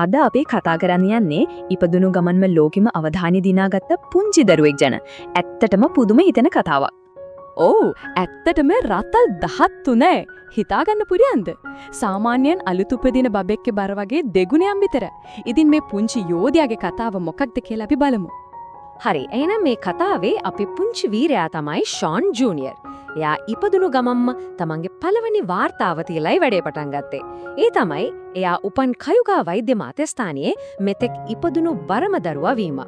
අද අපි කතා කරන්න යන්නේ ඉපදුණු ගමන්ම ලෝකෙම අවධානය දිනාගත්ත පුංචි දරුවෙක් ගැන. ඇත්තටම පුදුම හිතෙන කතාවක්. ඔව් ඇත්තටම රතල් 13 හිතාගන්න පුරියන්ද? සාමාන්‍යයෙන් අලුත් උපදින බබෙක්ගේ බර වගේ දෙගුණයක් විතර. ඉතින් මේ පුංචි යෝධයාගේ කතාව මොකක්ද කියලා අපි බලමු. හරි එහෙනම් මේ කතාවේ අපේ පුංචි වීරයා තමයි ෂෝන් ජූනියර්. එයා ඉපදුණු ගමම්ම තමන්ගේ පළවෙනි වාර්තාව තියලයි වැඩේ පටන් ගත්තේ. ඒ තමයි එයා උපන් කයුගා වෛද්‍ය මාත්‍යස්ථානයේ මෙතෙක් ඉපදුණු බරම දරුවා වීම.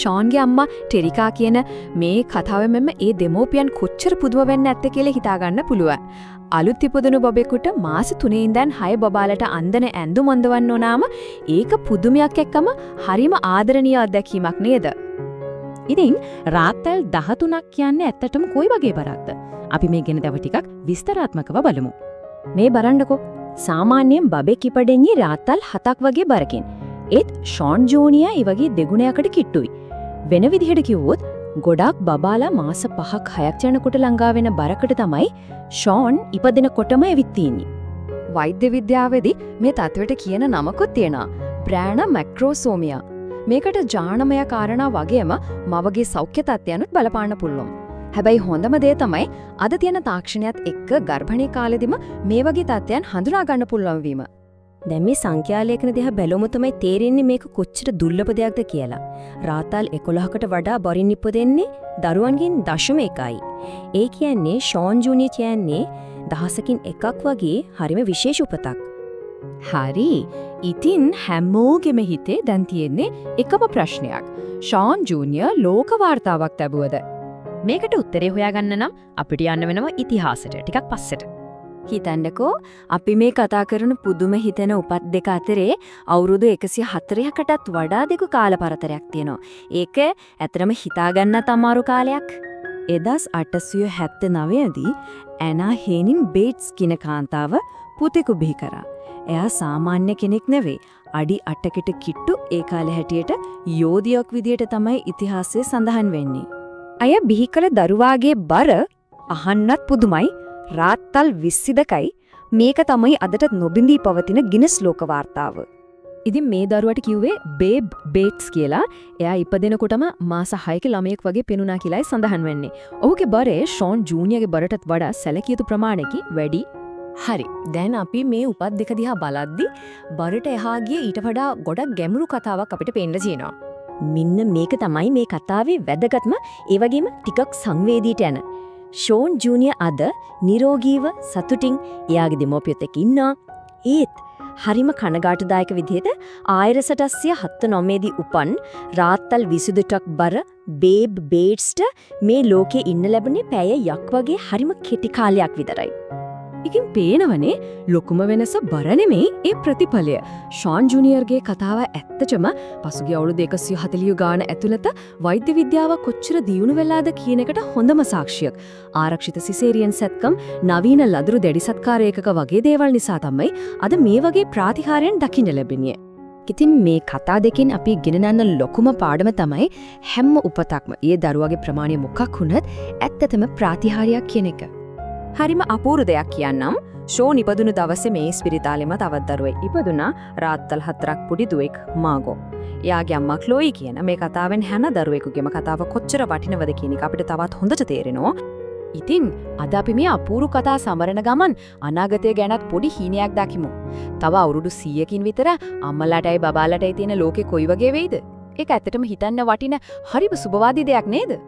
ෂෝන්ගේ අම්මා ටෙරිකා කියන මේ කතාවෙම ඒ දෙමෝපියන් කොච්චර පුදුම වෙන්න ඇත්ද කියලා හිතාගන්න පුළුවන්. අලුත් ඉපදුණු බබෙකුට මාස 3 ඉඳන් 6 බබාලට අන්දන ඇඳුම් අඳවන්න ඕනාම ඒක පුදුමයක් එක්කම හරිම ආදරණීය අත්දැකීමක් නේද? ඉතින් රාත්තල් 13ක් කියන්නේ ඇත්තටම කොයි වගේ බරක්ද? අපි මේ ගැන තව ටිකක් විස්තරාත්මකව බලමු. මේ බලන්නකෝ. සාමාන්‍යයෙන් බබෙක් ඉපදෙන්නේ රාත්තල් 7ක් වගේ බරකින්. ඒත් ෂෝන් ජූනියර් ඒ වගේ දෙගුණයකට කිට්ටුයි. වෙන විදිහට කිව්වොත් ගොඩක් බබාලා මාස 5ක් 6ක් යනකොට ළඟා වෙන බරකට තමයි ෂෝන් ඉපදෙනකොටම එවිත් තියෙන්නේ. වෛද්‍ය විද්‍යාවේදී මේ තත්වෙට කියන නමකුත් තියෙනවා. බ්‍රෑන මැක්‍රෝසෝමියා. මේකට ජානමය කාරණා වගේම මවගේ සෞඛ්‍ය තත්ත්වයන්ත් බලපාන්න පුළුවන්. හැබැයි හොඳම දේ තමයි අද තියෙන තාක්ෂණයත් එක්ක ගර්භණී කාලෙදිම මේ වගේ තත්ත්වයන් හඳුනා ගන්න පුළුවන් වීම. දැන් මේ සංඛ්‍යා ලේඛන දිහා බැලුවම තමයි තේරෙන්නේ මේක කොච්චර දුර්ලභ දෙයක්ද කියලා. රාතල් 11කට වඩා බරින් ඉපදෙන්නේ දරුවන්ගෙන් 0.1යි. ඒ කියන්නේ ෂෝන් ජූනියර් කියන්නේ දහසකින් එකක් වගේ හරිම විශේෂ උපතක්. හරි. ඉතින් හැමෝගෙම හිතේ දැන් තියෙන්නේ එකම ප්‍රශ්නයක්. ෂෝන් ජූනියර් ලෝක වාර්තාවක් ලැබුවද? මේකට උත්තරේ හොයාගන්න නම් අපිට යන්න වෙනවා ඉතිහාසයට ටිකක් පස්සට. හිතන්නකෝ අපි මේ කතා කරන පුදුම හිතෙන උපත් දෙක අතරේ අවුරුදු 140කටත් වඩා දෙක කාල පරතරයක් තියෙනවා. ඒක ඇත්තටම හිතාගන්නත් අමාරු කාලයක්. 1879 දී ඇනා හේනින් බේට්ස් කියන කාන්තාව පුතෙකු බිහි කරා. එයා සාමාන්‍ය කෙනෙක් නෙවෙයි. අඩි 8කට කිට්ටු ඒ කාලේ හැටියට යෝධියක් විදියට තමයි ඉතිහාසයේ සඳහන් වෙන්නේ. අය බිහි කළ දරුවාගේ බර අහන්නත් පුදුමයි. රාත්තල් 22යි. මේක තමයි අදට නොබින්දී පවතින ගිනස් ලෝක වාර්තාව. ඉතින් මේ දරුවට කිව්වේ බේබ් බේට්ස් කියලා. එයා ඉපදෙනකොටම මාස 6ක ළමයෙක් වගේ පෙනුණා කියලායි සඳහන් වෙන්නේ. ඔහුගේ බරේ ෂෝන් ජූනියර්ගේ බරටත් වඩා සැලකිය යුතු ප්‍රමාණයකින් වැඩි. හරි. දැන් අපි මේ උපත් දෙක දිහා බලද්දි බරට එහා ගිය ඊට වඩා ගොඩක් ගැඹුරු කතාවක් අපිට පේන්න තියෙනවා. මෙන්න මේක තමයි මේ කතාවේ වැදගත්ම ඒ වගේම ටිකක් සංවේදීට යන. ෂෝන් ජූනියර් අද නිරෝගීව සතුටින් එයාගේ දෙමෝපියොත් එක්ක ඉන්නවා. ඒත් හරිම කනගාටුදායක විදිහට 1879 දී උපන් රාත්තල් 22ක් බර බේබ් බේට්ස්ට මේ ලෝකේ ඉන්න ලැබුණේ පැය යක් වගේ හරිම කෙටි කාලයක් විතරයි. ඉතින් පේනවනේ ලොකුම වෙනස බර නෙමෙයි ඒ ප්‍රතිඵලය. ෂෝන් ජූනියර්ගේ කතාව ඇත්තටම පසුගිය අවුරුදු 140 ගාන ඇතුළත වෛද්‍ය විද්‍යාව කොච්චර දියුණු වෙලාද කියන එකට හොඳම සාක්ෂියක්. ආරක්ෂිත සිසේරියන් සැත්කම්, නවීන ලදරු දැඩි සත්කාර ඒකක වගේ දේවල් නිසා තමයි අද මේ වගේ ප්‍රාතිහාර්යයන් දකින්න ලැබෙන්නේ. ඉතින් මේ කතා දෙකෙන් අපි ඉගෙන ගන්න ලොකුම පාඩම තමයි හැම උපතක්ම ඒ දරුවගේ ප්‍රමාණය මොකක් වුණත් ඇත්තටම ප්‍රාතිහාර්යයක් කියන එක. හරිම අපූර්ව දෙයක් කියන්නම්. ෂෝන් ඉපදුණු දවසේ මේ ස්පිරිතාලෙම තවත් දරුවෙක් ඉපදුනා. රාත්තල් 4ක් පොඩි දුවෙක් මාගෝ. එයාගේ අම්මා ක්ලෝයි කියන මේ කතාවෙන් හැම දරුවෙකුගේම කතාව කොච්චර වටිනවද කියන එක අපිට තවත් හොඳට තේරෙනවා. ඉතින් අද අපි මේ අපූර්ව කතා සමරන ගමන් අනාගතය ගැනත් පොඩි හීනයක් දකිමු. තව අවුරුදු 100කින් විතර අම්මලාටයි බබාලාටයි තියෙන ලෝකෙ කොයි වගේ වෙයිද? ඒක ඇත්තටම හිතන්න වටින හරිම සුබවාදී දෙයක් නේද?